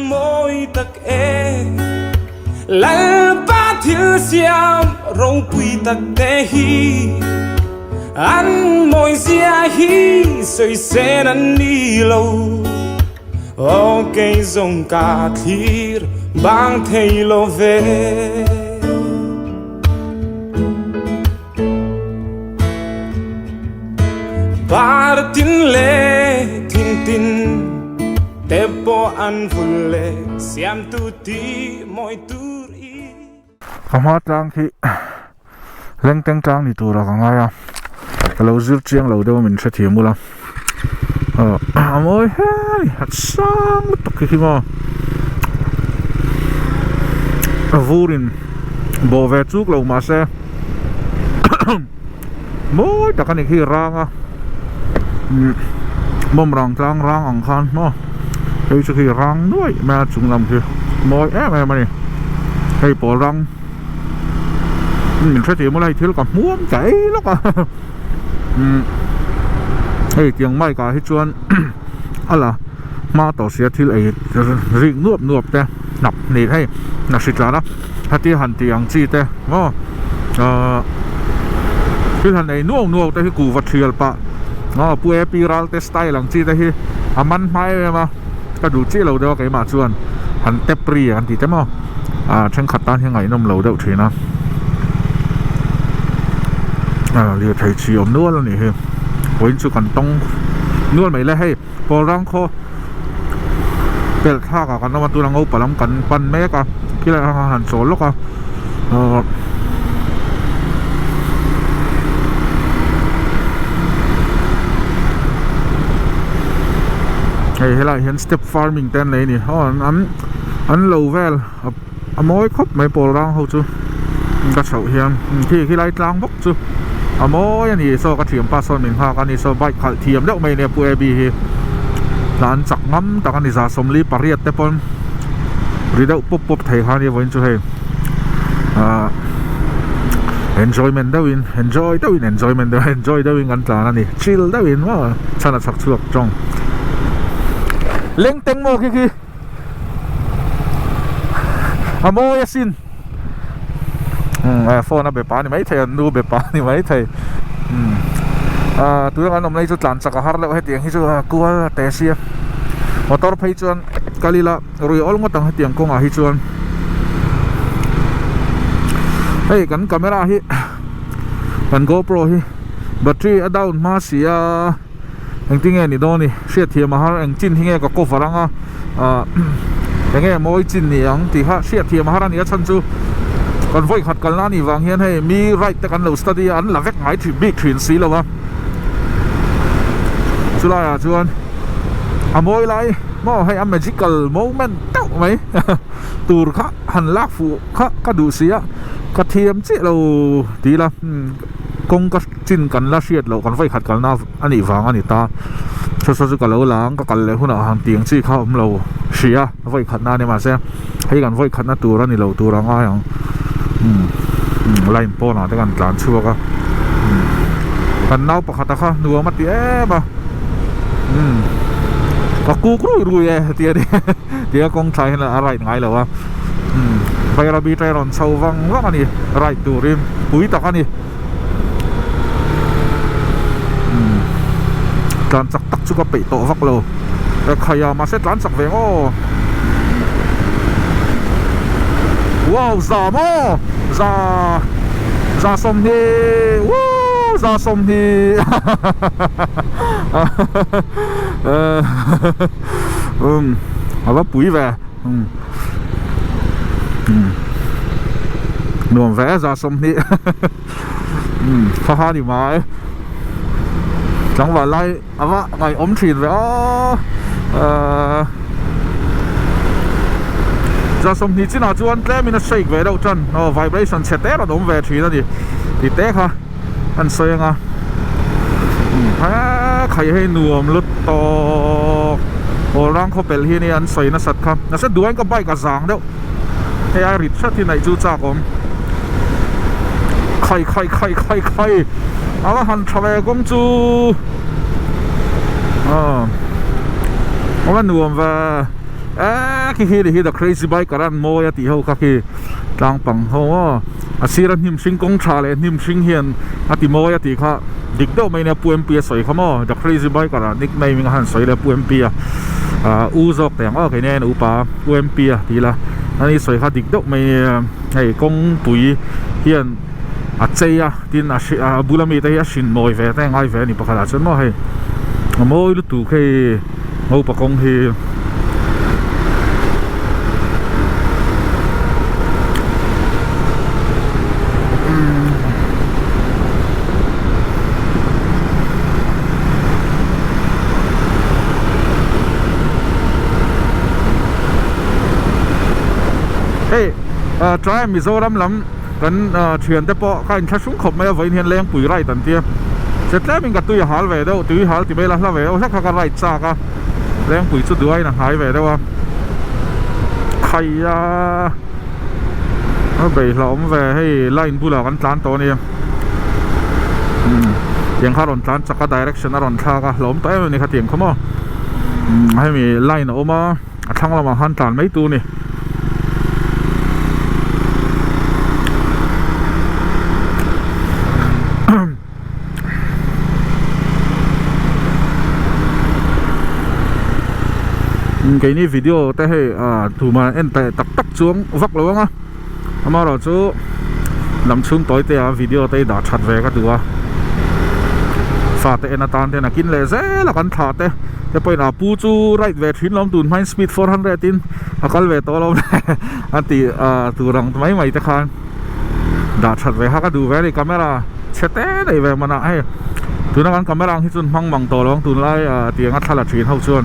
môi tắc e lal ba thil siam rong quy tắc te hi ăn môi zia hi soi sen ăn đi lâu ok dòng cả thir bang thầy lo về bar tin le tin tin tepo an vulle siam tuti moi turi kama tang khi leng teng tang ni tura ka ngaya lo zir chiang lo do min thathi mula amoi he hat sang tak khi ma avurin bo ve chuk lo ma se moi takani khi ranga mom rang tang rang ang khan mo hei chu khi rang nuai ma chung lam khi moi em ma ni hei po rang mình sẽ tìm lại thiếu cả muỗng chảy lắm à hey tiếng mai cả hết chuan là ma tổ sẽ thiếu ấy rịnh nuột nuột thế nạp nề hay là xịt lá đó hạt tiêu hành tiếng chi thế mà cái hành này nuột nuột thế cụ vật thiệt pa bùi piral thế style lang chi thế man mai mà cái đủ chi lâu đó cái mà chuan hành tép pri hành thì thế mà chân khát tan hiện ngày nông lâu đâu thì na liệt thầy chỉ ôm nuốt là nè với chú cần tông nuốt mấy lấy hay bỏ răng kho bẹt thác cả nó mà tôi đang ngâu bảo lắm cần pan mé cả cái này hẳn số lúc à hay là hiện step farming tên này nè anh lâu về mỗi khóc mấy bỏ răng hậu chú cái sầu hiện khi lại trang bốc chú mỗi anh ấy so cái thiểm pa son mình ha cái này so bike khởi thiểm đâu mấy này bùi bì hi đàn chặt ngắm ta cái này giả sôm li pariat thế pon rồi đâu pop pop thấy ha này vẫn chú hay enjoyment đâu in enjoy đâu in ngắn trả này chill đâu in mà chăn là sặc chuộc trong lên tiếng mô khi mỗi xin phone nó bị phá thì mấy thầy nu bị phá thì mấy thầy tôi đang hôm nay chút lăn chắc har lại hết tiếng hết chút cua té xia motor phay chuan kalila rồi all ngot tang hết tiếng công hết chuan hey kan camera hi kan GoPro hi battery down ma sia anh tiếng nghe ni đó ni xét thiệt mà har anh chín nghe có cô farang anh nghe mỗi chín ni anh thì ha xét thiệt mà har anh chân chu còn voi khát cần lani vàng hiền hay mi right ta cần đầu study anh là vét ngái thì big thuyền xí đâu mà chú lại chú anh mỗi lại mò hay magical moment đâu mấy tour khác hành lạc phụ khác các đủ xí á các thiêm chế lâu tí là công các chín cần là xiết lâu còn voi khát cần na anh ấy vàng anh ấy ta cho chú cả lâu láng các cần lệ hôm nào hàng tiếng chỉ khao lâu xí á voi khát na này mà xem hay cần voi khát na tour anh ấy lâu tour là ngay lain po na dengan tlan chua ka kan nau pakata ka nuwa mati ba ka ku ru tia dia kong chai la arai ngai lo wa bai ra bi trai ron chau wang wa ani rai tu rim pui ta ani tlan chak tak chu ka pe to vak lo ta khaya ma se tlan chak ve o wow mo ra sông đi wow ra sông đi bắt bụi về nuông vẽ ra sông đi ha đi mà chẳng phải lại ngày ốm thịt về ra sông thì chỉ là chuan té mình shake về đâu chân vibration sẽ té là đúng về thì thì té ha anh xoay nga khai hay nuông lướt to hồ răng khó bel hi này anh xoay nó sạch không nó sẽ đuổi cái bay cả giang đâu hay ai rít sát thì này chú cha cũng khai hắn trở về công chú ông nuông về khi hi the crazy bike karan mo ya ti ho ka khi tlang pang ho asiran him sing kong tha le him sing hian ati mo ya ti kha dik do mai na puem pi soi khamo the crazy bike karan nik mai ming han soi le puem pi u zok teng o ke nen u pa puem pi ti la ani soi kha dik do mai hei kong pui hian chơi tin bulami te ya shin moi ve te ngai ve ni pakhala chon mo hei moi lu tu khe ngau pa kong hi hey try Mizoram lam kan thian te po kan tha sung khop mai voi hian leng pui rai tan tia se tle min ka tu ya hal ve do tu hal ti bela la ve o sa kha ka rai cha ka leng pui chu duai na hai ve do wa khai ya a bei hlom ve hei line bula kan tlan to ni yang kha ron tlan chaka direction a ron tha ka hlom to em ni kha tiang khomo hai mi line oma a thang la ma han tlan mai tu ni cái này video te hay thủ mà em tại tắc tắc xuống vắt luôn á mà rồi chú làm chung tối te video te đã chặt về cái đùa phạt te na tan te na kín lệ dễ là căn thà te bây giờ pu chú right về chuyến lom tùn high speed 400 tin akal về to lom anh ti tù rằng mấy mày te khan đã chặt về cái đùa về đi camera chết te này về mà nãy hay tụi nó gắn camera khi chun măng bằng to lom tụn lại tiếng ngắt là chuyến hậu chuan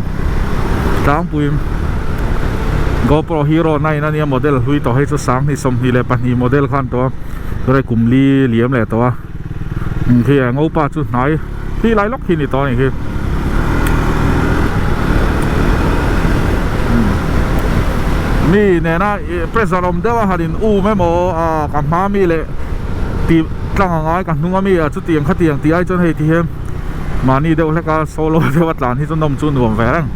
tang puim GoPro Hero này nè model hui to hay cho sáng thì xong thì lại pan hi model khan to rồi cùng li liếm lại to thì ngô pa chút nói thì lại lóc thì to này kia mi nè na presarom đó hadin u mấy mồ cảm má mi lệ thì tăng ngay cả nung mi chút tiền khát tiền thì ai cho hay thì em mà ni đâu lại cả solo theo bắt làn thì cho nông chun nuông về rằng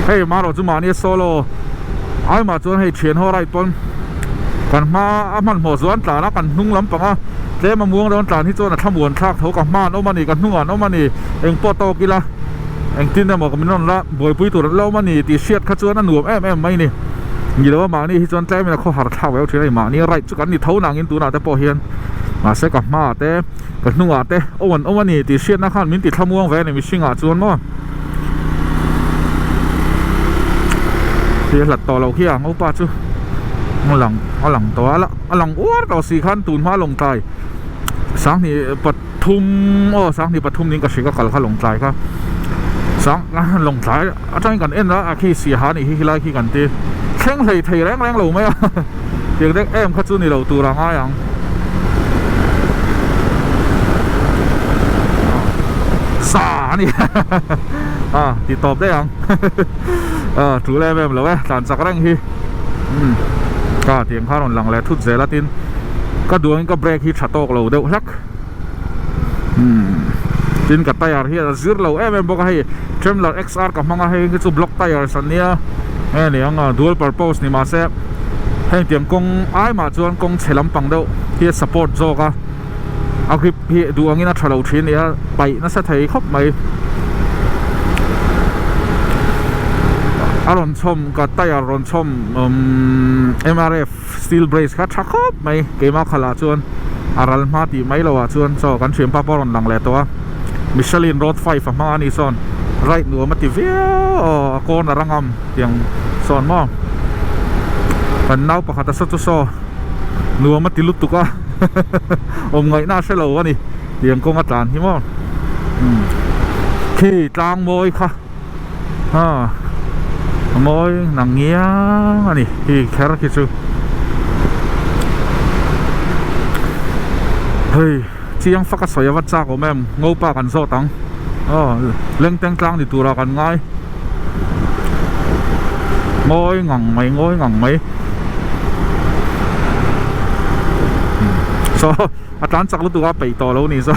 hey mà rồi chúng mà ni solo ai mà chun hay chuyển ho lại tuần còn màมันหัวสวนตานะกันนุ่งล้ำปังอ่ะเจ้มาม่วงโดนตาที่ตัวน่ะทำวนทักเขากับมาโนมันนี่กันนุ่งอ่ะโนมันนี่เองปอโตกิละเองทิ้งได้หมดกับมันนั่นละบ่อยปุ้ยตัวแล้วมันนี่ตีเชียดข้าชวนนั่นหนุ่มไม่นี่ยี่แล้วว่ามานี่ที่ชวนเจ้ไม่ได้เขาหาท่าไว้เอาทีไรมานี่ไรจุกันนี่เท่านางอินตัวน่ะแต่พอเฮียนมาเสกับมาแต่กันนุ่งอ่ะแต่โอวันนี่ตีเชียดนะข้ามินตีทำม่วงแหวนนี่มีชิงอ่ะชวนมั้งที่หลัดต่อเราเขี้ยงเอาป้าจูเอาหลังตัวละหลังอ้วนต่อสี่ขั้นตูนมาลงใจสังนี่ปทุมสังนี่ปทุมนี่ก็สิก็กัลข้าลงใจครับสังลงใจอาจารย์กันเอ็นแล้วขี้เสียหานี่ขี้ไรขี้กันตีแข้งไทยแรงหลงไหมอ่ะเด็กเด็กข้าจูนี่เราตัวรังอ้ยังสานี่ติดตอบได้ยังถูกแล้วแบบเหรอวะตานสักแรงทีก็เตียงข้าวหลังแหละทุดเซลาตินก็ดวงก็เบรกฮิตชัดโตกเราเดี๋ยวลักจินกับไตยาร์ที่จะซื้อเราบอกให้เทรมเลอร์ XR กับมังให้ก็จะบล็อกไตยาร์สันเนี่ยเนี่ยงdual purpose นี่มาเซฟให้เตรียมกงไอมาจวนกงเฉลิมปังเดียวที่ support โจก็เอาคลิปที่ดูอันนี้นะทะเลชิ้นเนี่ยไปน่าจะไทยครบไหมอารมณ์ชมก็ไต่อารมณ์ชมMRF Steel Brace ครับชักครบไหมเกมมาขลาชวนอารัลมาตีไม่เราชวนสอกันเฉียมป้าปอนหลังแหล่ตัวมิชลินรถไฟฝั่งมาอันนี้ซอนไรหนัวมาติเวียโกนรังงำอย่างซอนมอกันน้าปะขัดสัตว์ซอหนัวมาติลุตุกะอมไงน่าเชลวะนี่อย่างกงอาจารย์ที่มอขี่จางโมยค่ะมอยหนังเงี้ยอันนี้ที่แคร์คิดซูเฮ้ยที่ยังฟักสวยวัดจากของแม่งูปากันโซตังเล่งแตงกลางที่ตัวเรากันง่ายมอยงังไหมโซอาจารย์จักรตัวไปต่อแล้วนี่โซ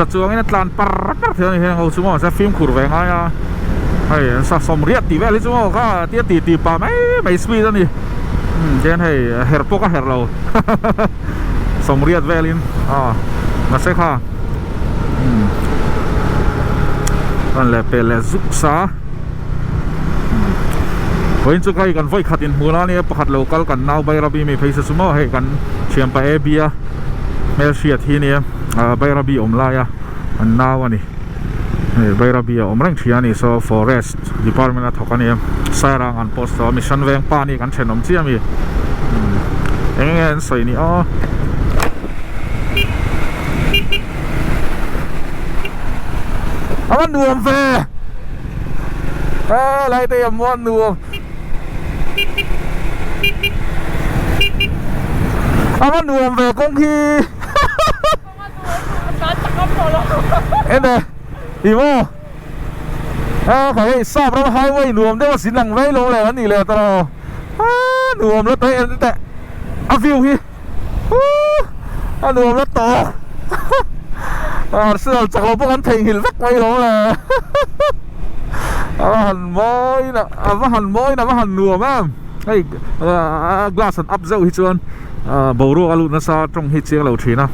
giật chuông ấy tlan par thế này heo chúng sẽ phim khử về ngay à hay sao xong riết tí về lấy chúng có tiết tí pa mấy speed đó nè trên hay hẹp bốc hẹp lâu xong riết về lên mà sẽ kha còn là về là giúp xá với chỗ cái cần vay khát in mua nó này khát local cần nào bay ra bị mình phải sử dụng hay cần chiếm phải bia Malaysia thì này bay ra bị lại à anh nào anh bay ra bị răng chia này so forest department là thằng này sai rằng anh post mission veng pa này cần chèn chia mi anh soi này anh nuông về lại đây em muốn nuông anh nuông về công khi em đây đi mô phải sao đó hai mươi nuông đấy mà xin lằng vay lô này anh lẹ tao nuông nó tới em tệ view hi nuông nó to xưa chắc là bố anh thành hình vắt quay đó là hẳn môi nè hẳn nùa mà hey glass and up dâu hi chuan bầu rô alu nó sa trong hi chiang lầu thí na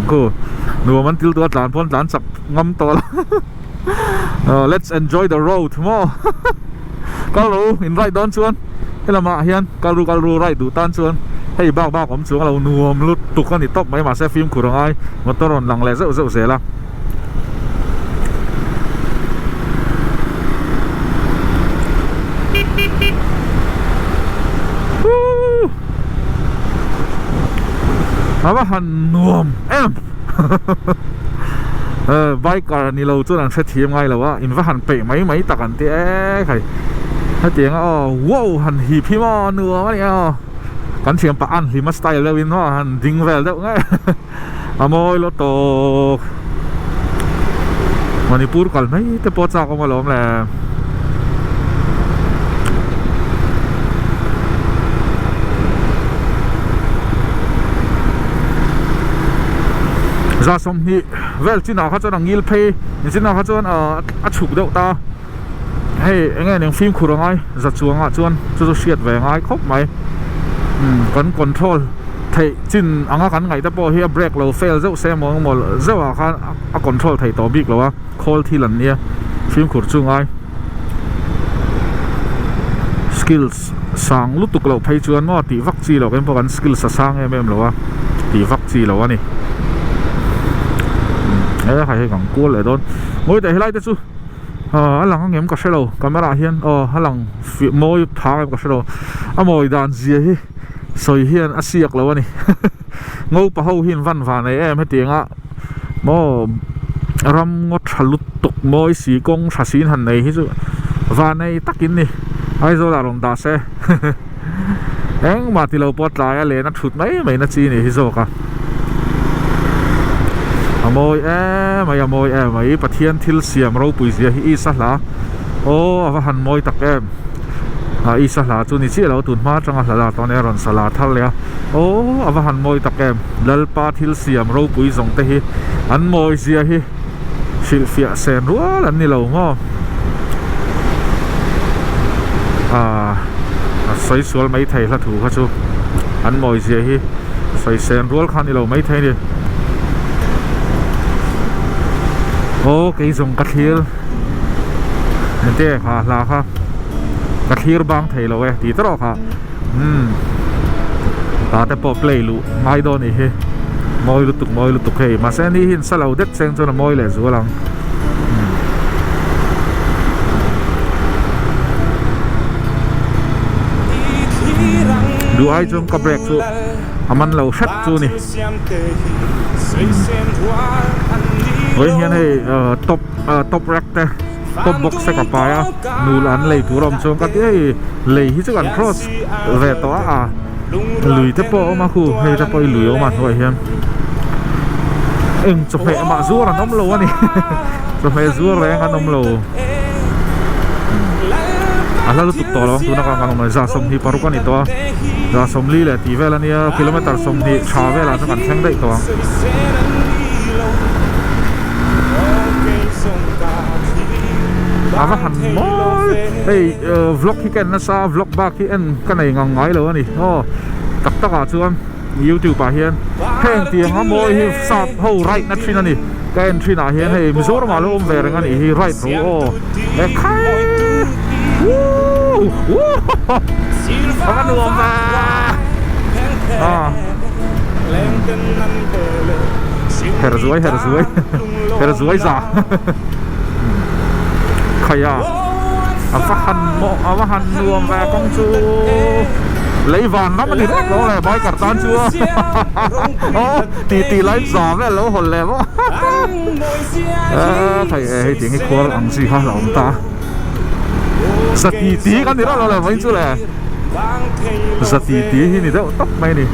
cô nùa mình tiêu tuột lán phun lán sập ngâm to la let's enjoy the road more kalu in right down chuan hay là mà hiền kalu right đủ tan chuan hay baoผมxuống là nùa lút tục con thì top mấy mà xe phim của thằng ai mà tôi còn lằng lẽ rệu rẽ là mà hẳn nuông em biker ni lâu chỗ đang sẽ thiêm ngay là wa in va hẳn bể mấy tạc hẳn tía cái tiếng wow hẳn hiệp hi mà nùa mà nè cắn chiếm pa ăn thì mất style lên win nó hẳn ding về đâu ngay môi lô tô Manipur còn mấy cái pot sao không mà lắm là ra xong thì về trên nào khác cho thằng Ngil Pay trên nào khác cho chụp đậu ta hay anh nghe những phim khổ rồi ngay giật xuống chuan cho xiết về ngay khóc mày còn control thầy chín anh ăn ngày ta bỏ here brake low fail dẫu xe mà dẫu control thầy tổ big rồi call thì lần nia phim khổ chung ai skills sang lúc tục lậu pay chuan nó tỷ vắc chi là cái phần skills sang em rồi tỷ vắc chi là này hay càng cua lại đón mỗi tại lại chú anh lăng em có xe đâu camera hiền anh lăng môi tháo em có xe đâu môi đàn gì hi soi hiền siết lâu này ngô bảo hậu hiền văn vả này em hết tiếng mò ram ngót lút tục môi xí công xả xín hẳn này chứ và này tắc kín đi ai rồi là lòng đá xe em mà thì lâu bớt lại lên nó thụt mấy nó chi này rồi cả môi mày mấy bát thiên thil xiêm rau bùi gì hi sát lá và hẳn môi tắc em hi sát lá chú ní chỉ là tuần má trong là tao này còn salad thal le và hẳn môi tắc em lalpa thil xiêm rau bùi giống thế hi hẳn môi gì hi xịt phia sen rúa lần này lâu mà xoay xuống mấy thầy là thủ hết chú hẳn môi gì hi xoay sen rúa khăn này lâu mấy thầy đi cái dùng cắt hiên thế là cắt hiên bang thầy rồi thì tất cả ta để bỏ play lu mai đó này môi lụt tục hay mà sẽ đi hiện sao lâu đất xem cho nó môi lại rồi lắm đủ ai trong cặp break chú mình lâu sắt chú này với hiện nay top rack đây top box sẽ gặp phải nụ lán lấy thủ đồng trong các cái lấy hết sức ăn cross về đó lùi thép bộ mà khu hay thép bộ lùi mà thôi hiện chụp hệ mà rùa là nóng lầu này chụp hệ rùa là anh ăn nóng lầu là lúc to lắm tôi nói rằng là ra sông thì paru con itu ra sông li là tí về là nia km sông thì chả về là nó còn thang đấy to à vẫn hẳn mối vlog khi cái nó sao vlog ba khi anh cái này ngang ngái rồi nè tất cả chuan YouTube bà hiền hẹn tiếng hả môi hi sạp hầu right nát trên này cái anh trên này hiền hay số mà lúc về rồi này hi right rồi để khai cái nuông mà hết rồi ra khai à phát hành nuông về công chúa lấy vàng lắm thì rất lâu này bói cả tan chưa tí lấy giò cái lỗ hồn lèo thầy tiếng cái khóa ăn gì hả ông ta giật tí cái gì đó là mấy chú này giật tí thì đâu tóc mày này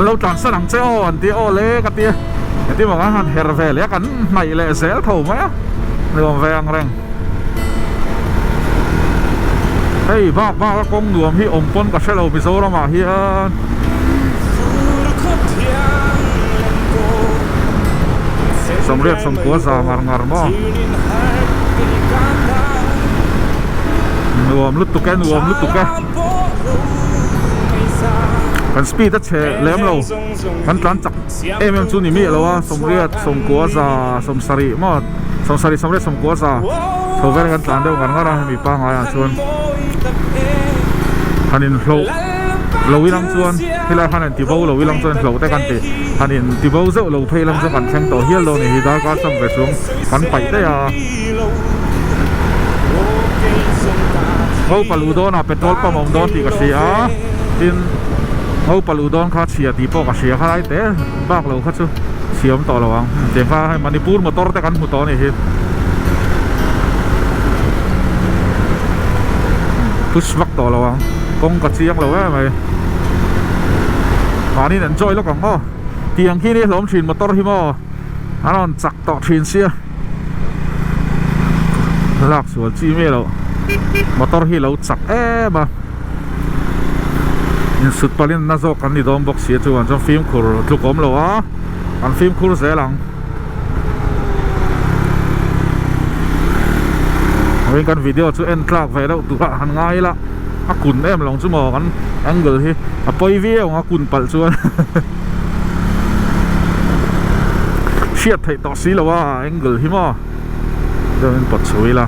lâu tròn sân hàng treo anh tí lê cái tí mà hắn hẹn về lẽ cắn mày lệ dễ thầu mấy đường vàng răng hey ba cái con nuông hi ôm pon cả xe lâu bị số đó mà hi sầm riết sầm cua già ngar mà nuông lút tục cái kan speed at che lem lo kan tlan chak em chu ni mi lo a som riat som ko za som sari mo som sari som riat som ko za thover kan tlan deu ngar ngara mi pa nga chuan hanin lo wilang chuan hilai hanin ti bo lo wilang chuan lo te kan ti hanin ti bo zo lo phei lam zo kan theng to hial lo ni hi da ka sam ve chung kan pai te ya ho paludo na petrol pump om don ti ka sia tin ngô paludon khá chia tí po cả chia khá đấy té bác lâu khá chứ chiếm to lâu ang tiếng khá hay Manipur motor te kan motor này hết push vác to lâu ang công cả chiang lâu á mày mà đi enjoy lúc còn tiếng khi đi lốm chìm motor hi mo anh chặt to chìm xia lạc xuống chi mê lâu motor hi lâu chặt mà sụt palin na zo kan ni dom box hier chu an jong film khur tlukom lo a an film khur zelang wen kan video chu en tlak ve lo tu han ngai la a kun em long chu mo kan angle hi a poi vi ong a kun pal chuan shiat thai to si lo wa angle hi mo den pot chui la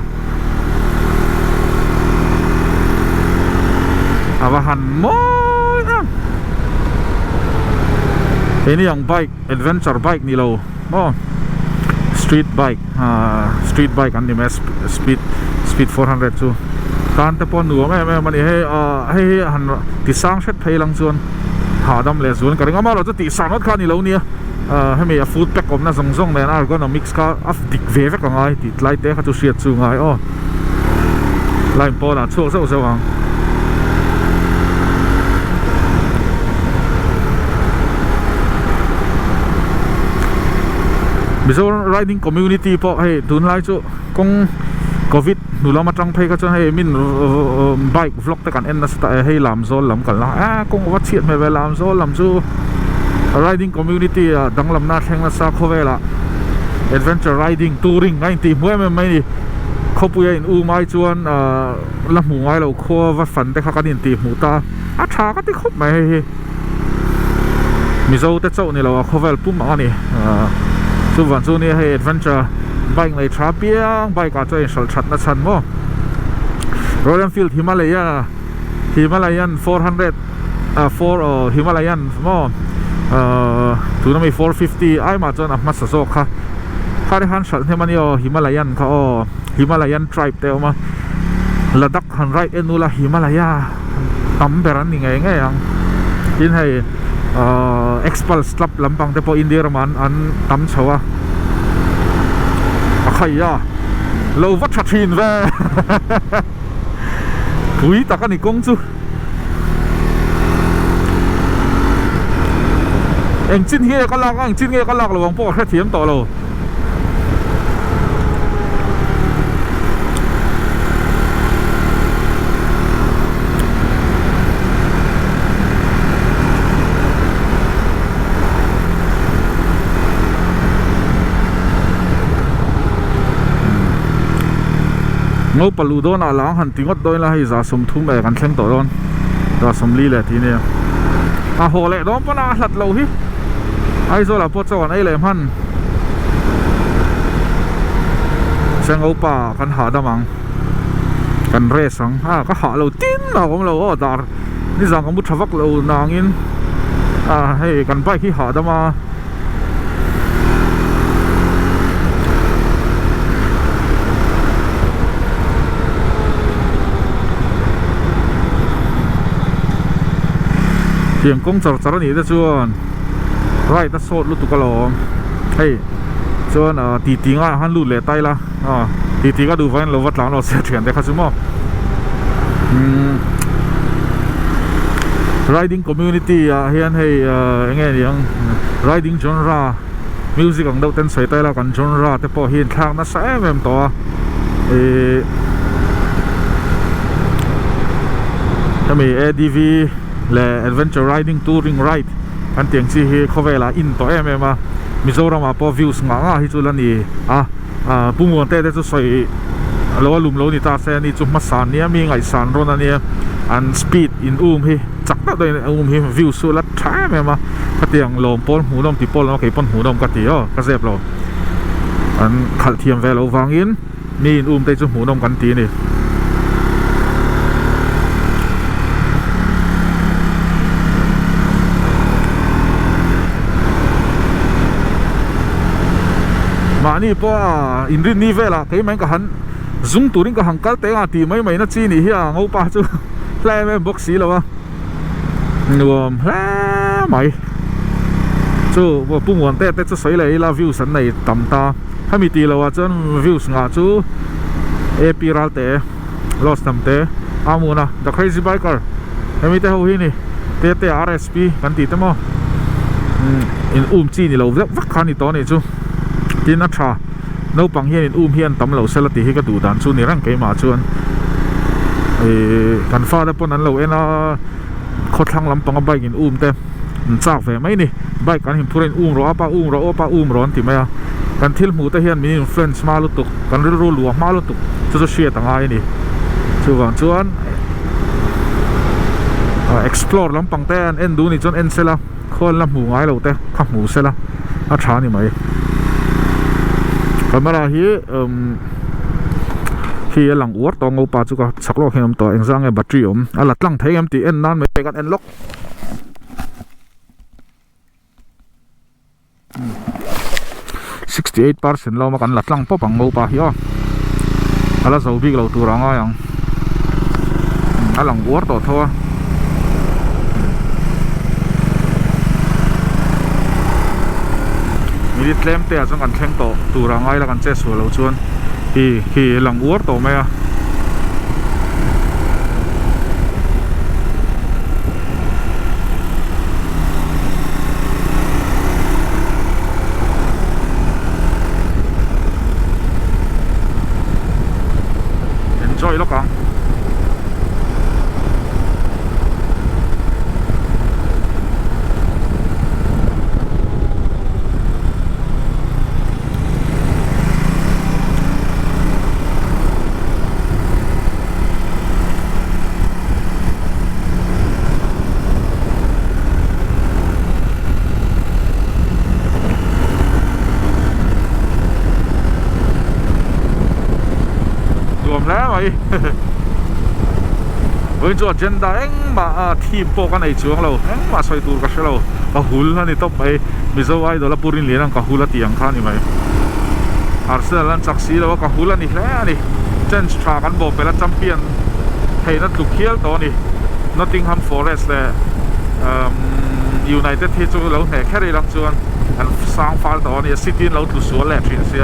ava han mo ini yang bike adventure bike ni lo street bike kan ni mas speed 400 chu kan te pon nu me mani he han ti sang set thei lang chuan ha dam le zun ka ringa ma lo chu ti sang not khan ni lo ni he me a food pack om na zong nen ergonomics ka af dik ve ka ngai ti tlai te kha chu siat chu ngai line po na chu so ang Mizo riding community po hey tun lai chu kong covid nula matang phei ka chu hey min bike vlog ta kan en na sta hey lam zol lam kan la kong wat chiat me ve lam zol lam chu riding community dang lam na theng na sa khovela adventure riding touring ngai ti muai me mai ni khopuya in u mai chuan la mu ngai lo kho wa fan te kha kan in ti mu ta a tha ka ti khop mai he Mizo te chau ni lo khovel pum ani chu van chu ni hey adventure bike nei tra piang bike ka choi sal that na chan mo Royal Enfield Himalayan 400 Himalayan mo tu na mi 450 ai ma chon ma sa so kha ri han sal he mani Himalayan kha Himalayan tribe te ma Ladakh han right enula Himalaya tam beran ni ngai ngai ang tin hey Expulse Club lampang te po India man an tam chawa akhaya lo wat thathin ve pui ta ka ni kong chu eng chin hi ka lak ang chin nge ka lak lo wang po kha thiam to lo ngô palu đó na lang han tingot đôi là hay giả sum thum mẹกันแข่งต่อดอนgiả sumลีแหละทีเนี่ยà hồ lệ đó vẫn là lật lâu hi ai rồi là bớt cho còn ai lệ han sang âu pa kan hạ đam ang kan re sang có hạ lâu tin nào cũng lâu ở darนี่rằng cũng bút thắc lâu nàng in hay kan bay khi hạ đam à tiếng công chở chở này đó chuan right ta sốt lúc tụi cái lò hey chuan tí tí ngã han lụt lệ tay la tí tí cái đủ ván lô vật láng lô xe chuyển để khai xuống riding community hiện hay nghe tiếng riding genre music ang đâu tên sấy tay la kan genre te po hiện thang nó sẽ mềm to mình ADV là adventure riding touring ride anh tiếng gì hi có vẻ là in to em mà Mizoram mà po views ngã hi chu lan ni bung nguồn tê chu soi lo lum lo ni ta se ni chu ma san ni mi ngai san ron ani an speed in hi chắc ta doi hi view su la tha em mà ka tiang lom pol hu dom ti pol no ke pon hu dom ka ti ka zep lo an khal thiam ve lo wangin mi in te chu hu dom kan ti ni mà ni po in rin ni vela cái mấy cái hắn zoom turin cái hàng cát té thì mấy nó chi ni hi ngô pa chu play mấy box xí lo nuông mày chu bộ bung nguồn té chu sấy lại la view sân này tầm ta hay mi ti lo chân views ngã chu epiral té lost tầm té amuna the crazy biker hay mi té hô hi ni té RSP kan ti té mo in chi ni lo vắc khan ni to ni chu tin na tha no pang hian hian tam lo sela ti hi ka du dan chu ni rang ke ma chuan kan fa da pon an lo ena kho thlang lam pang bike in te chak ve mai ni bike kan him phuren ro opa ron ti mai kan thil mu te hian min influence ma lu tuk kan ru lu ma lu tuk chu shia tanga ni chu wang chuan explore lam pang te an en du ni chon en sela khol lam mu ngai lo te kha mu sela a tha ni mai camera hi khi lang uar to ngô pa chu ka saklo hem to engzang e battery ala tlang thei em ti en nan me kan en lock 68% lo ma kan latlang po pang ngô pa hi ala zo big lo tu ranga yang alang uar to tho mi tlem te achang kan thleng to tura ngai la kan che su lo chuan hi lang uar to mai enjoy lo ka mày với chỗ agenda anh mà team po cái này chuông lâu anh mà xoay tour cái lâu cả hul này top mày bây giờ ai đó là purin liền cả hul là tiang khan này mày Arsenal là chắc xí đâu cả hul này này chân tra cán bộ phải là champion hay nó lục hiel đó này Nottingham Forest là United thì chỗ lâu này cái này làm chuông anh sang pha đó này City lâu tu sửa lại chuyện xí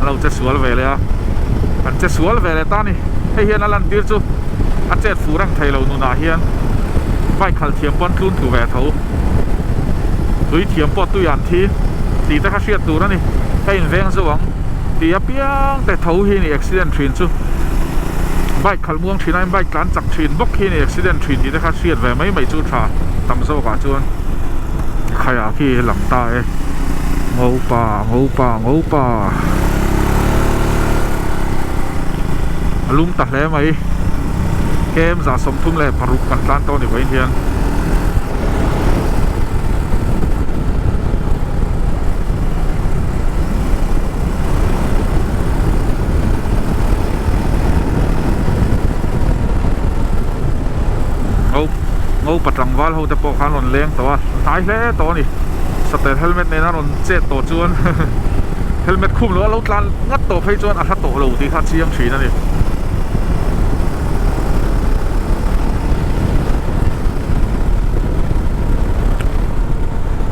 lâu chết sửa vềเลยanh chết sửa về lại ta này hay hiện là lần tiếp chú anh chết phù răng thầy lâu nu na hiện vai khal thiểm bón luôn thủ về thấu đối thiểm bón tôi ăn thì ta khát tu đó này cái veng xuống thì áp biang tại thấu hi này accident train chú vai khal muang train anh vai cán chặt train bốc hi này accident train thì ta khát về mấy mấy chú trà tầm sâu cả chú anh khai à khi làm ta ấy ngô pa ลุมตัดแล้วไหมเกมจะสมทุ่มเลยพรุกันตานโตนี่ไว้เทียนงูปัดรังวาลเขาจะปอกขานนเลี้ยงตัวตายแล้วตัวนี่สเตทเฮลเมตในนั้นนเจ็ดตัวจวนเฮลเมตคุ้มหรือว่าเราตันงัดตัวให้จวนอัฐตัวเราที่ข้าเชียงฉีนั่นนี่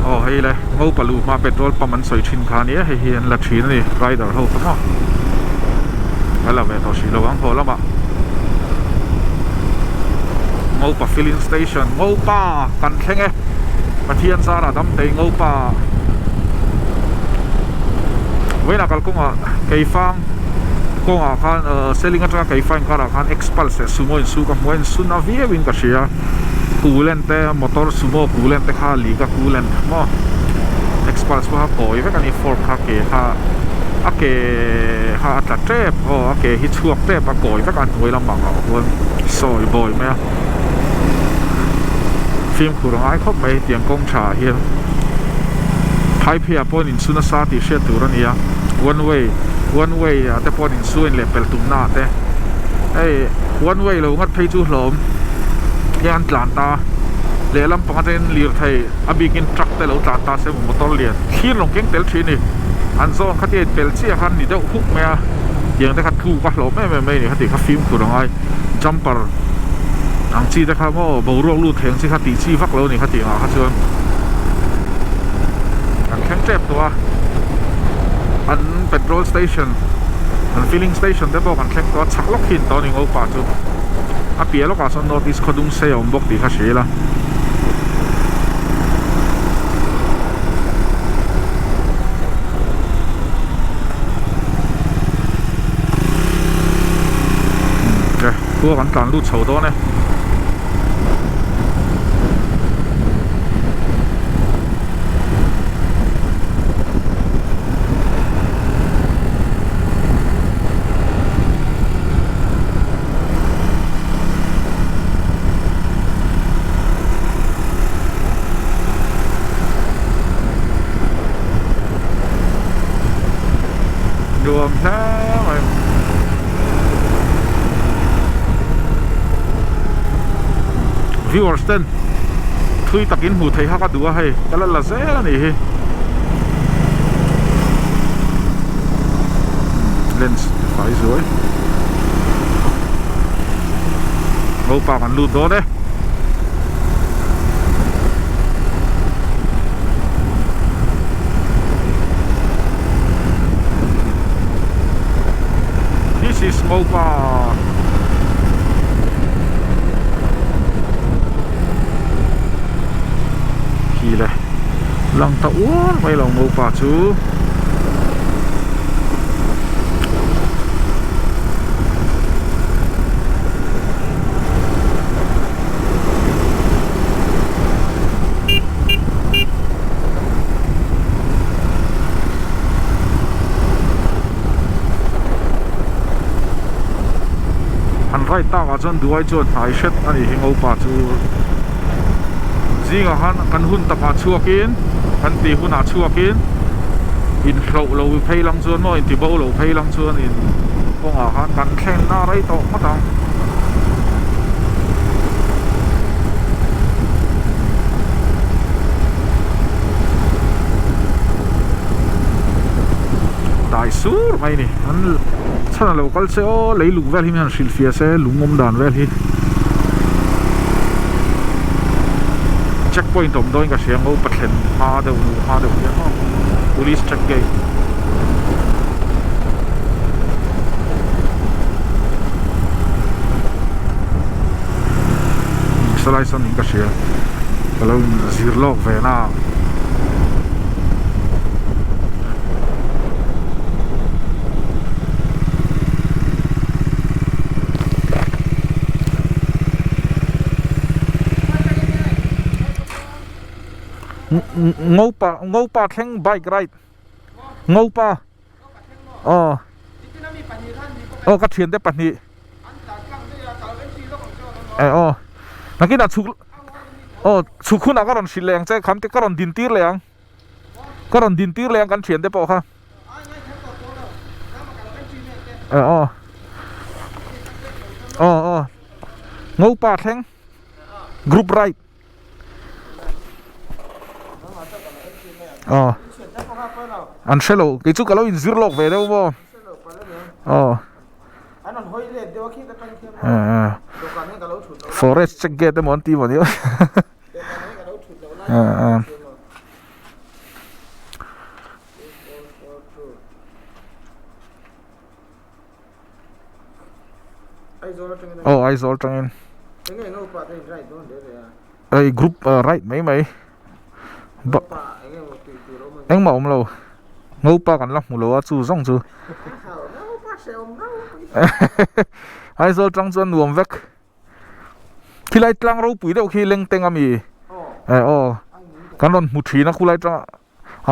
โอ้ให้เลยงูปลูมาเป็นรถประมันสวยชินคานี้ให้เฮียนละฉีนั่นนี่ไรเดอร์เขาทั้งหมดแล้วเราไปต่อฉีระวังพอแล้วมางูป่า filling station งูป่ากันแข่งเอ๊ะประเทศสาระดำเตงงูป่าเวลาการกุ้งอ่ะไก่ฟังกุ้งอ่ะคันselling กันไก่ฟังกันอ่ะคัน expulse สุโมอินสุกับมวยสุนาวีวินกับเชียคูเลนเตมอเตอร์สุโมคูเลนเตข้าลีกับคูเลนมั้ง expulse ว่าปล่อยไว้กันนี่ for ข้าเกะข้าอาเกะข้าตัดเทปอ๋ออาเกะฮิตช่วงเทปปะก่อยไว้กันหวยลำบากอ่ะคนซอยบ่อยไหมอ่ะฟิล์มขูดร้ายเข้าไปเตียงกงชาเฮียไทยเพียปอนินสุนัสติเชียตัวนี้อ่ะ one way อ่ะแต่ปอนินสุนเล็บเป็นตุ่มหน้าแต่ไอ้ one way เรางัดไปจู่หลอมยันตลาดตาเลี้ยลำปังเรนเลียร์ไทยอาบิกินทรัคแต่เราตลาดตาเสมอมอเตอร์เลียนขี้ลงเก่งเตลชีนี่อันโซ่ขัดเย็นเปลเชียคันนี่เจ้าฮุกไหมอ่ะยังแต่ขัดคู่ก็หลอมไม่นี่ขัดตีขัดฟิล์มขูดร้ายจัมเปอร์อังจีแต่ครับว่าบรวงลูดแทงสิขัดตีชีฟักเรานี่ขัดตีมาขัดชวนอันแข็งเจ็บตัวอันเป็นโรลสเตชันอันฟิลลิ่งสเตชันได้บอกอันแข็งตัวชักล็อกหินตอนนี้เอาป่าจุอาเปียล็อกอาสนนอร์ติสขดุงเซียมบอกตีขัดเชล่ะพวกกันการลูดโฉตัวเนี่ยรวมแล้วviewers ten thui takin mu thei ha ka duwa hai kala la se ni hi lens fai rồi ngô pa kan lu do de this is ngô pa lang taon may lang mo pa chu anh rai ta ga chon duai chon hai shet ani hingo pa chu zinga han kan hun ta pa chuakin kan ti hun a chuakin in hlo lo phei lang chuan mo in ti bo lo phei lang chuan in kong a han kan khen na rai to ma tang dai sur mai ni an chana local se o leilu vel hi man silfia se lungom dan vel hi checkpoint om doing ka siang o pathen ha de ya police check gate salai san ka sia kalau zirlok ve na ngô pa khen bike ride ngô pa cái thuyền đấy bật nhị อ๋อนักกินชุกชุกคุณก็รอนสิแรงใจคำที่ก็รอนดินตีแรงก็รอนดินตีแรงกันเฉียนได้ปะครับงูป่าแทงกรุ๊ปไรอันเชลโลกิจุกเราอินซิร์ลอกเวเดอร์บ่forest check get แต่หมอนตีหมดเดียวไอโซลจังเองไอกรุ๊ปไรไหมบะเอ็งมาอมเรางูป่ากันละมูเราจูซ่องจูไอโซลจังจวนรวมเวกที่ไรจังเราปุ๋ยเดียวที่เล็งเต็งอามีกันนนมุทีนะคุณไรจัง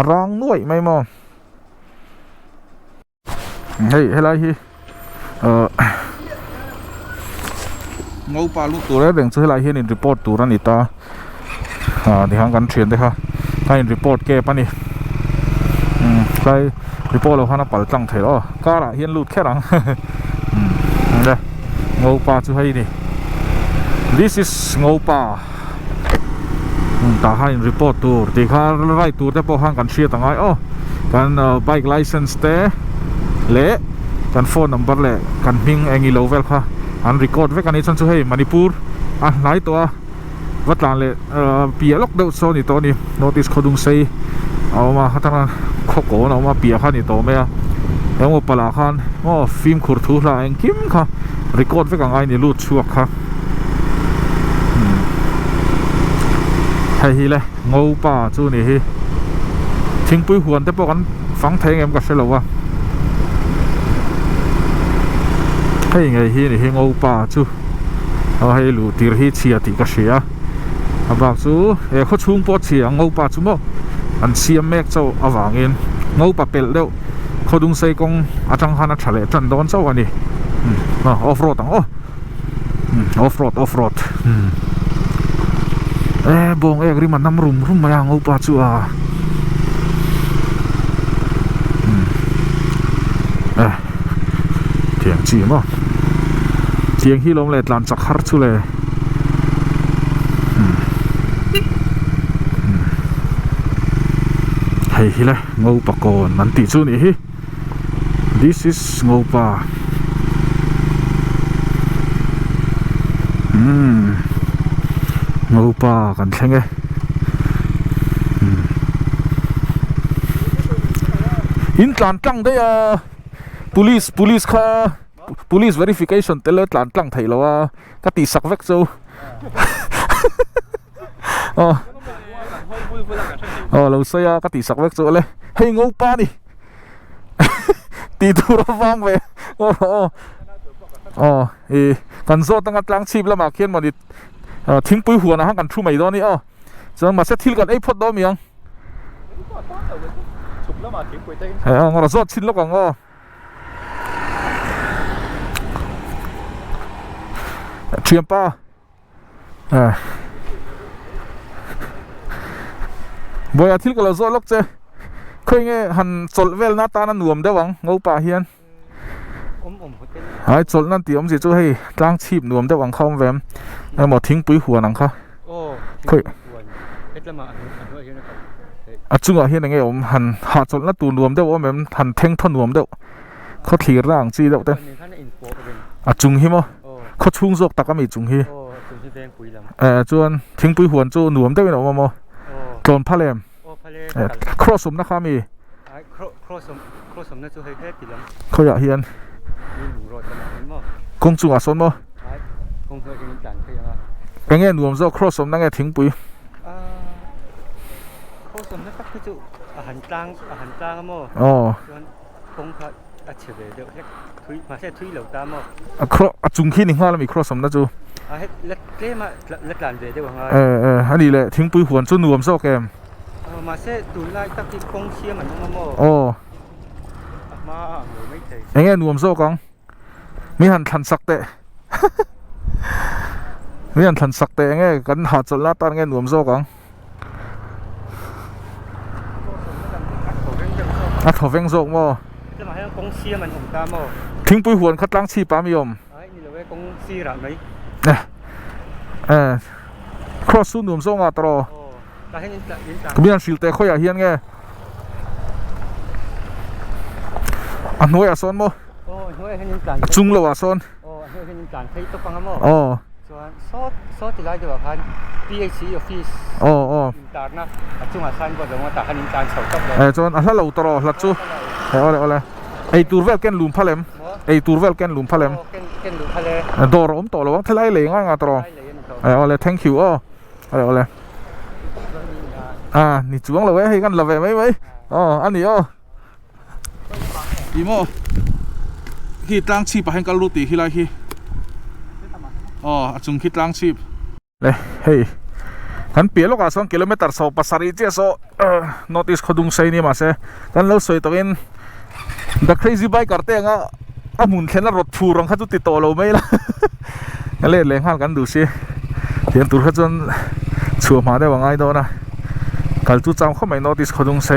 ร่างนุ่ยไม่มองเฮ้ยอะไรฮีงูป่าลูกตัวแล้วเด้งซื้ออะไรฮีนี่รีพอร์ตตัวนั้นอีตาที่ห้างกันเชียนได้ค่ะใครรีพอร์ตแก้ปะนี่ใครรีพอร์ตเราหาหน้าปัลจังเถอะก็ละเฮียนลูดแค่หลังนี่งูป่าช่วยนี่ this is งูป่าตาให้รีพอร์ตตัวที่ข้าไล่ตัวได้พอห้างกันเชียร์ต่างไงกันbike license เตะเละกัน phone number เละกันมิงเองอีโลเวลค่ะอันรีคอร์ดไว้กันนี้ฉันช่วยมณิปุร์หลายตัววัดหลานเลยเปียล็อกเดาวโซนนี่ตัวนี้ notice เขาดุงใส่เอามาทั้งนั้นข้อโกนเอามาเปียข้านี่ตัวไหมแล้วว่าปลาขันฟิล์มขุดถูละเองคิมค่ะรีคอร์ดไว้กันไงนี่รูดชัวค่ะให้เลยงูป่าจู่นี่ฮิทิ้งปุ้ยหวนแต่พวกกันฟังแทงเอ็มกับเชลวะให้ไงฮินี่ฮิงูป่าจู่เอาให้รู้ตีร์ฮิเชียติกับเชียบางจู่เขาชุ่มปอดเชียงูป่าจู่มั้งอันเสียแม็กเจ้าอวางเองงูป่าเป็ดเดียวเขาดุงใส่กงอาจังฮันทะเลจันโดนเจ้าวันนี้ออฟโรดต่างออฟโรดบงริมันน้ำรุ่มมาอย่างอุปาจัวเทียงจีมั้งเทียงที่ลงเล็ดหลานจักฮาร์ชุเลยเฮ้ยเลยงูปะโกนมันติดจู่นี่ this is งูปะงูป่ากันใช่ไหมอินหลานตั้งได้police ค่ะ police verification แต่ละหลานตั้งไทยแล้วว่าก็ตีสักเวกโซเราเสียก็ตีสักเวกโซเลยให้งูป่านี่ตีตัวเราฟังไปกันโซ่ตั้งกลางชีพแล้วมาเขียนมาดิทิ้งปุ้ยหัวนะฮะกันชูใหม่ตอนนี้จะมาเซตที่กันไอ้พอดดอมยังเราโซ่ชิ้นแล้วกันเชียมป้าบอยอาทิตย์ก็เราโซ่ล็อกเจ้เคยไงหันสดเวลหน้าตานั่นหน่วมได้หวังงูป่าเฮียนไอ้สดนั่นตีอมสิช่วยให้กลางชีพหน่วมได้หวังเข้าแวมแล้วหมดทิ้งปุ้ยหัวหนังเขาเคยจุงอ่ะเฮียนยังไงผมหันหาสดนั่นตูหน่วมได้ว่าแม่หันเท่งท่อนหน่วมได้เขาถีร่างจีได้แต่จุงฮิมั้งเขาชุ่งโซกตะก็มีจุงฮิจวนทิ้งปุ้ยหัวจูหน่วมได้เป็นออกมาโมโดนพะเลมครอสมนะครับมีครอสมนั่นจะให้แค่ปีละเขาอยากเฮียนกงจุงอ่ะสนมั้งcái nghe nuông do cross om năng nghe tiếng bùi cross om nó tắc cái chỗ hành trang mà không phải chở về được hết mà sẽ thuy lẩu ta mà cross chung khi hoa là mình cross om nó chú hết lật cái mà lật làn về được không anh đi lệ tiếng bùi huồn cho nuông do kèm mà sẽ tụi lại tắc cái công chia mà nó mà nghe nuông do con mi hành thành sắc tệ นี่อันทันสักแต่ไงกันหาจนละตอนไงหนุ่มโซกังอ่ะถอดเวงโซกมั้ง chứ mà hay công xia mình không ta mà ทิ้งปุยหวนคัดล้างชีปามยม đấy như là cái công xia là mấy เนี่ยครอสซูหนุ่มโซงอ่ะตรอ ta hay những trạng ก็มีอันสิลเตะค่อยอยากเฮียนไงอันน้อยอ่ะโซนมั้ง thôi hay những trạng จุงเลยวะโซน hay những trạng thấy tốt bằng lắm mà อ๋อ sót sót thì lại được hả PhD office อ๋อ những trạng na chung là san qua rồi mà ta hay những trạng sầu tóc โจนอันละเราตรอหลัดจูเอาเลยไอตูร์เวลแกนลุมพะเลมไอตูร์เวลแกนลุมพะเลม cái lũ thale ดอรอมต่อระวังทลายเหลงอ่ะตรอ เอาเลย thank you เอาเลยนี่จวงเราไว้ให้กันเราไว้ไหมอันนี้อีโมคิดล้างชีพให้กันรู้ตีที่ไรที่จุงคิดล้างชีพเลยเฮ้ยกันเปลี่ยนลูกอ่ะ2 kilometer โซปัสสารีเจ้าโซnotice ขดุงใส่นี่มาเสกันเราสวยตัวเอง the crazy bike กันเตงอ่ะหมุนแค่นั้นรถฟูรังเขาจุดติดต่อเราไม่ละกันเล่นแรงห้ามกันดูสิเดี๋ยวตัวเขาจนชัวร์มาได้ว่าไงโดนนะกัลจุดจำเขาไม่ notice ขดุงใ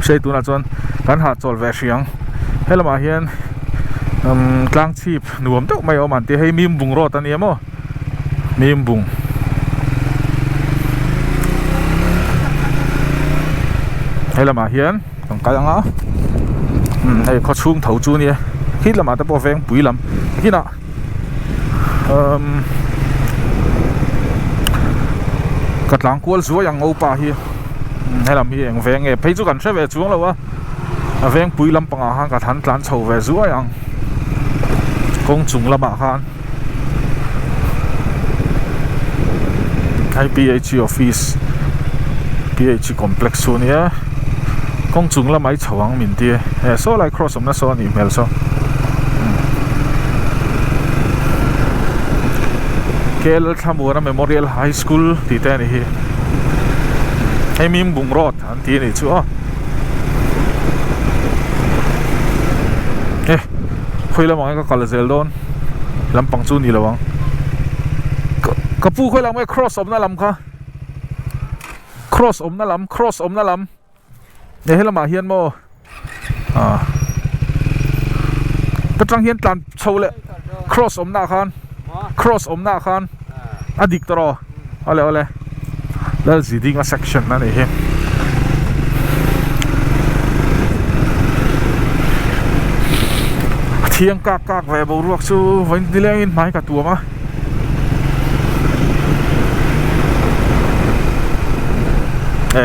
ส่ตัวน่ะจนกันหาจอลเวชยังให้เรามาเห็นกลางชีพหนุ่มต้องไม่เอามันที่ให้มีมบุงรอดตันนี้มั้งมีมบุงให้เรามาเห็นต้องการยังไงไอ้ข้อชุ่มเท้าจูนี่คิดเรามาแต่พอแฝงปุ๋ยลำคิดนะกัดหลังกวนสัวอย่างเอาป่าเฮียให้เรามีเองแฝงไงไปจุกันใช่ไหมช่วงเราวะแฝงปุ๋ยลำปังอาหารกับทันหลานโฉวสัวอย่างกงจุงละมาหานให้ PhD office PhD complex ส่วนนี้กงจุงละไม่ฉวังมินเดียโซ่ไลครอสสมนัสโซนี่เมลโซเคลทำบัวนะ Memorial High School ที่แต่นี่ให้มีบุงรอดอันที่นี่ชัวคุยแล้วมองไอ้ก็กอลเซลโดนลำปังจูนี่ระวังกระปูคุยแล้วไม่ cross อมนั่นลำค่ะ cross อมนั่นลำ cross อมนั่นลำเนี่ยให้เรามาเฮียนโมแต่จังเฮียนตันโชว์เลย cross อมหน้าคาน cross อมหน้าคานอดีตตรอเอาเลยแล้วสีดิ้งมา section นั่นเองเทียงกากแวบรวกสู้วันที่เลี้ยงไม้กับตัวมา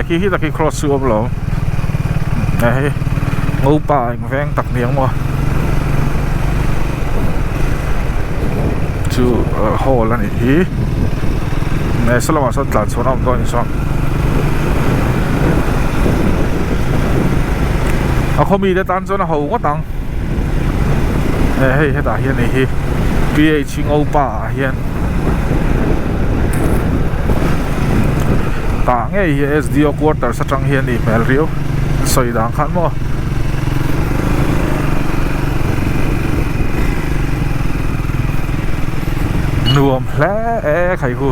ขี้ตะกี้ cross สู้อบหลงงูป่าแฝงตักเนียงมาจู่โหแล้วนี่สลับมาสัตว์หลานส่วนน้ำตัวนี้ซ้ำเขามีแต่ตันส่วนเขาก็ตังให้ตาเฮียนนี่PH งูป่าเฮียนต่างSDO quarter สักจังเฮียนนี่แมลเรียวสวยดังขันมั้งนวมแล้วใครกู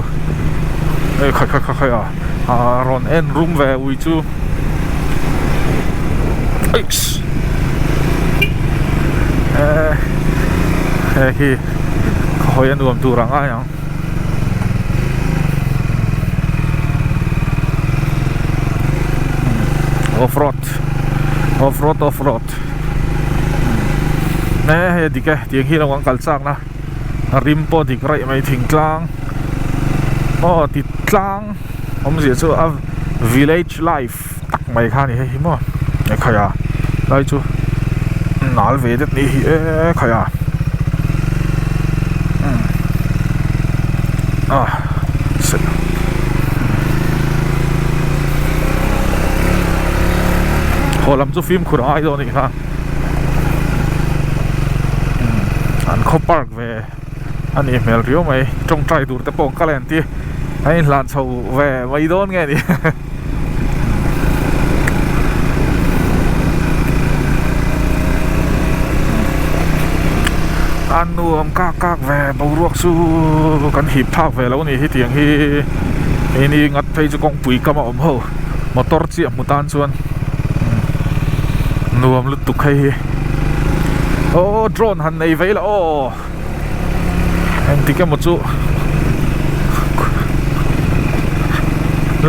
ใครรอนเอ็นรุ่มแวววิจูที่เขายังนวมตัวรังอะไรอย่างoff-road เนี่ยดิแกเตียงที่ระวังกัลซักนะริมปอติกไรไม่ถึงกลางติดกลางผมเสียชื่อ village life ตักไม่ข้านี่ให้มั้งไอ้ขยะได้จูหนาเวดนี่ขยะพอลำจูฟิล์มคุณไอ้ตัวนี้ค่ะอันเขาปาร์กเวอันนี้เมลเรียวไหมจงใจดูแต่ปองกะแลนที่ไอ้หลานชาวเวไม่โดนไงดิ อันนวมกากแวบรวกสู้กันหิบภาคแวแล้วนี่ที่เตียงที่นี่งัดไปจะกองปุ๋ยก็มาอมเหรอมอเตอร์เจียมุตานส่วนนวมลุตุกให้โอ้โดรนหันในไว้แล้วโอ้เอ็นติแกหมดจู่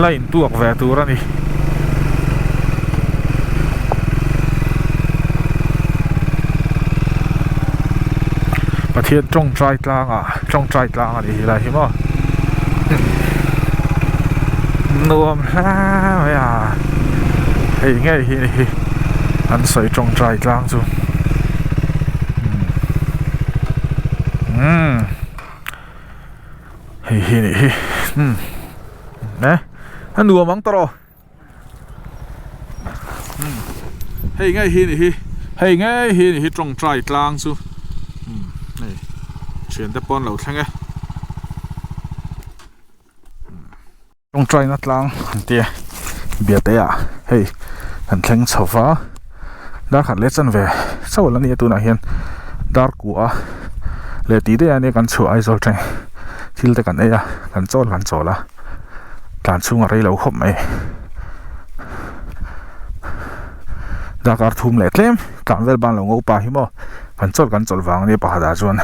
ไล่ตัวแวตัวนี่ประเทศจงใจกลางอ่ะจงใจกลางอะไรอะไรใช่ไหมนวมแล้วอ่ะไอ้ไงนี่อันใส่จงใจกลางจูเฮ้ยนี่นะอันนวมมั้งตลอดเฮ้ยไงนี่เฮ้ยไงนี่จงใจกลางจูนี่เฉียนตะปอนเหล่าทั้งไงจงใจนัดล้างเตี้ยเบียดเตี้ยเฮ้ยหันแข็งเสาฟ้าดาร์ขัดเล็ดจันเวเสาแล้วนี่ตัวไหนเห็นดาร์กัวเลตีได้อันนี้กันชัวไอโซลเทงที่เรากันเอ้ยกันโจละการช่วงอะไรเราครบไหมดาการทุ่มเล็ดเล่มการเวลบานเรางูป่าหิมะกันโจลวางนี่ป่าดาจวน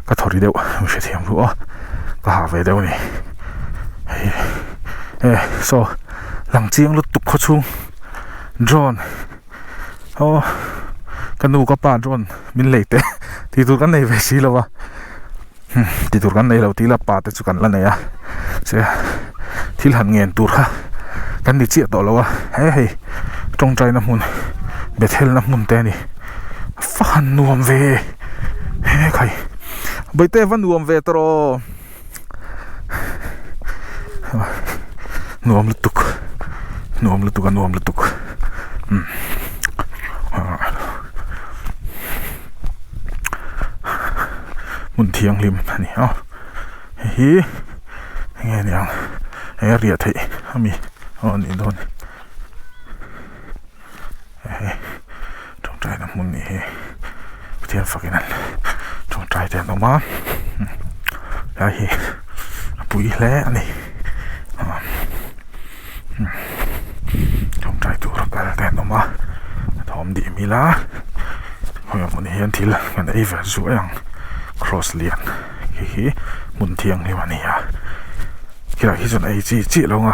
ก็ทอดีเดียวไม่ใช่เทียมรู้ก็หาไปเดียวนี่โซ่หลังเจียงรถตุกเขาชุ่งโดรนโอ้กันดูก็ป่าโดรนมินเล็กเตะที่ตัวกันในเวสีแล้ววะที่ตัวกันในเราที่ละป่าแต่สุกันละเนี่ยเสียที่หันเงินตัวค่ะกันดิเจียต่อแล้ววะเฮ้ยจงใจน้ำมุนเบทเทลน้ำมุนเตนี่ฟันนวมเวเฮ้ยใครใบเตฟันนวมเวตรนวมลุตุกมุนเทียงริมนี่อ๋อเฮ้ยไงเนี่ยเรียดให้มีอ๋อนี่โดนจงใจน้ำมุนนี่เทียนฝักนั่นจงใจแต่ต้องมาแล้วเฮ้ปุ๋ยแล้วนี่จงใจตัวรักกันแต่ต้องมาทอมดีมีละเฮ้ยมันเห็นทีละกันไอ้แบบสวยอย่างcross เลียนเฮ้ยมุนเทียงนี่วันนี้อ่ะคิดว่าที่ส่วนไอ้จีเราไง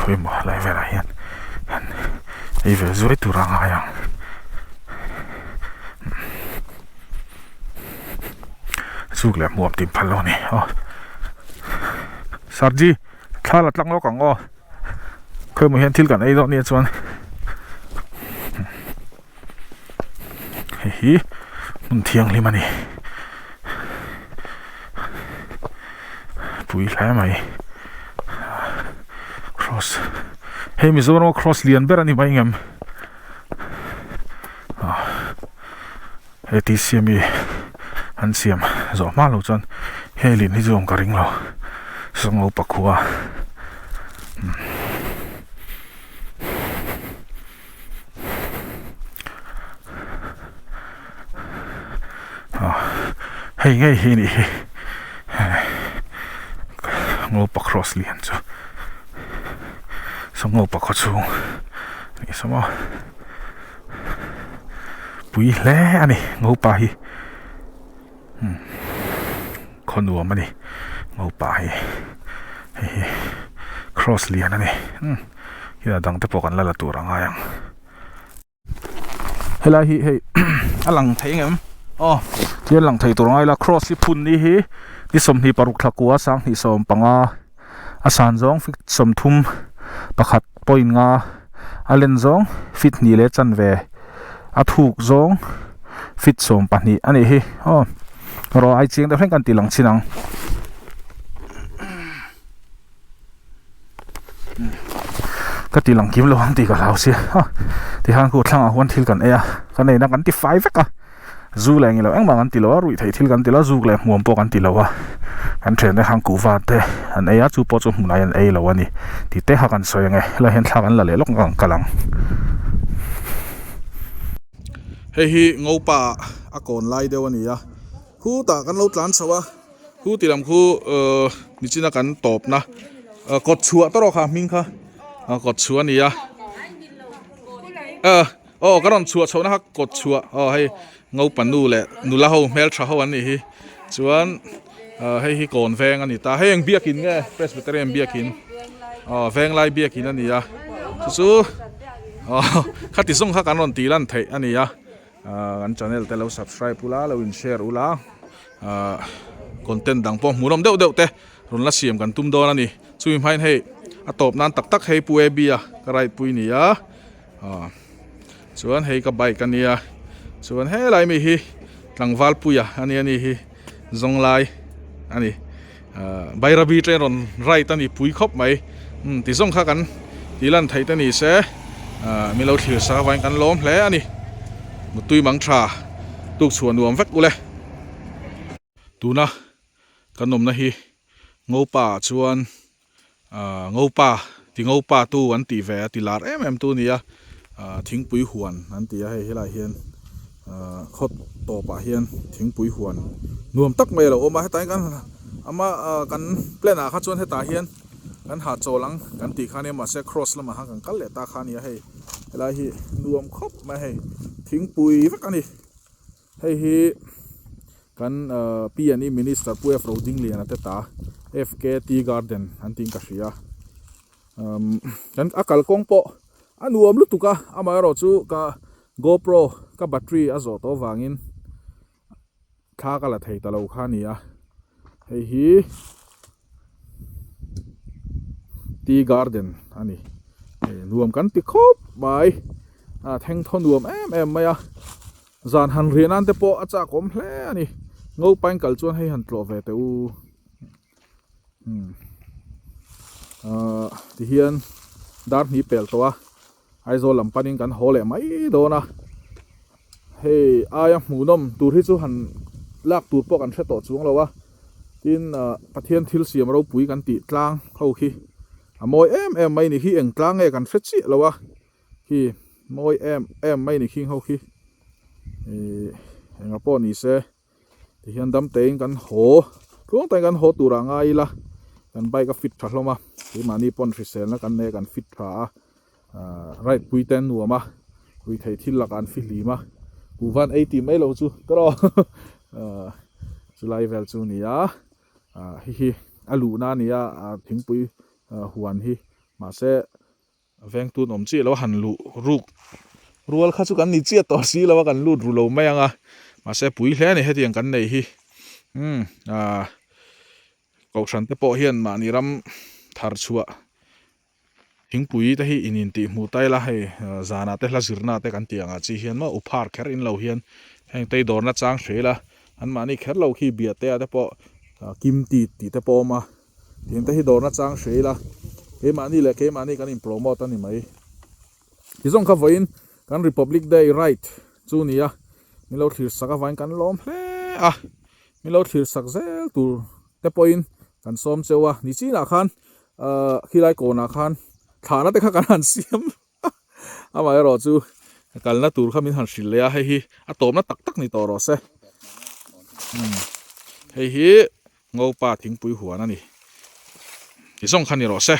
เฮ้ยมาอะไรเวลาเห็นไอ้แบบสวยตัวรังอะไรอย่างสุกแล้วหมวกติดพันแล้วนี่อ๋อสาจีถ้าหลัดลังเรากังอ๋อเคยมาเห็นที่กันไอ้ดอกเนี่ยส่วนเฮ้ยมุนเทียงนี่มันนี่ปุ๋ยแล้วไหม cross เฮ้ยมิโซโน cross เลียนเบอร์นี่ไม่เงี้ยเฮ้ยที่เสียมีอันเสียมจอมาแล้วจนเฮ้ยลินที่จงกระริงเราส่งเอาปักหัวเฮ้ยนี่งูปัก cross เลียนจ้ะส่งงูปักเขาชูนี่สมอปุ๋ยแล้วนี่งูป่าฮีคนดูมันนี่งูป่าฮีcross เลียนนั่นนี่ที่เราดังแต่ปกันละตัวรังไงยังเฮ้ยเฮ้ยหลังไทยไงอ๋อเดี๋ยวหลังไทยตัวรังไงละ cross ที่พุ่นนี่ฮีที่สมที่ปรุกทักกัวสังที่สมปังอาสานจงฟิกสมทุ่มประคัดปอยงาอาเลนจงฟิตนี่เลจันเวอาถูกจงฟิตสมปันนี่อันนี้ฮีอ๋อรอไอเจียงแต่เพื่อนกันตีหลังชินังก็ตีหลังกิมเราหันตีกับเราเสียที่หันกูทั้งวันที่กันเอ้ยกันในนักกันตีไฟเวกอะจูแรงเราเอ็งบางกันตีเรารุ่ยไทยที่กันตีเราจูแรงหมวมปกันตีเราวะกันเทรนได้หังกูฟาดเตอันเอ้ยจูปอจูหุ่นไอ้เราวันนี้ที่เตะหักกันสวยไงเราเห็นทางกันละเลยลงกลาง hei hi ngopa a kon lai deuh ani a khu ta kan lo tlan chawa khu tilam khu ni china kan top na kot chua to ro kha ming kha kot chua ni a karon chua chona ha kot chua hei ngopa nu le nu la ho mel tha ho an ni hi chuan hei hi kon veng ani ta hei ang biakin nge presbyterian biakin veng lai biakin ani a chu khát thì song khát cán non tí lan thấy anh ấy anh channel te lo subscribe pula lo in share ula content dang po munom deuh deuh te ron la siam kan tum don ani chui mai hei a top nan tak tak hei pu e bia ka rai pui ni a chuan hei ka bike kan nia chuan he lai mi hi tlangwal puya ani hi zong lai ani baira bi tre ron right ani pui khop mai ti song khát kan tí lan thấy te ni se mi lo thir sa vain kan lom hle ani mutui mang tha tuk chuan nuam vek ule tuna kanom na hi ngopa chuan ngopa tu an ti ve ti lar em tu nia thing pui huan an ti a hei helai hian khot to pa hian thing pui huan nuam tak mai lo oma hetai kan ama kan plan a kha chuan heta hian kan ha cholang kan ti khane ma se cross lama ha kan kal le ta khania hei helai hi nuam khop ma hei thing pui vek ani hei hi kan PNE minister pu f roading lian ate ta FKT garden an ting ka ria kan akal kong po anuam lutuka ama ro chu ka GoPro ka battery azo to wangin kha kala thei ta lo khania hei hi tea garden ani nuam kan ti khop mai theng thon nuam em maya zan han rian an te po acha kom hle ani ngo pain kal chuan hei han tlo ve te u ti hian dar ni pel to a aizo lampanin kan hole mai do na hei aya munom tur hi chu han lak tur po kan hreto chung lo wa tin pathian thil siam ro pui kan ti tlang ho khi moi em mai ni hi eng tlang nge kan hret chi lo wa hi moi em mai ni khing ho khi enga po ni se ti hian dam tein kan ho thuang tai kan ho tura ngai la kan bai ka fit thloma ti mani pon risel na kan ne kan fit tha right pui ten nuama pui thei thil la kan fi lima uvan 80 mai lo chu tro July vel chu nia hi alu na nia thing pui huan hi ma se veng tu nom chi lo han lu ruk rual kha chu kan ni chi to si lo kan lu ru lo mai anga ma se pui hle ni hetiang kan nei hi ko san te po hian ma ni ram thar chua hing pui te hi inin ti mu tai la hei zana te hla zirna te kan tianga chi hian ma uphar kher in lo hian heng tei dor na chang hrela an ma ni kher lo khi bia te ate po kim ti te po ma tin te hi dor na chang hrela ke ma ni kan in promote ani mai ti zong kha voin kan Republic Day right chu nia mi lo thir saka vain kan lom hle mi lo thir sak zel tur te point kan som chewa ni chi na khan khilai ko na khan thana te kha kan han siam ama ro chu kalna tur khamin han hril le a hei hi a tom na tak tak ni to ro se hei hi ngopa thingpui huan ani ti song khan ni ro se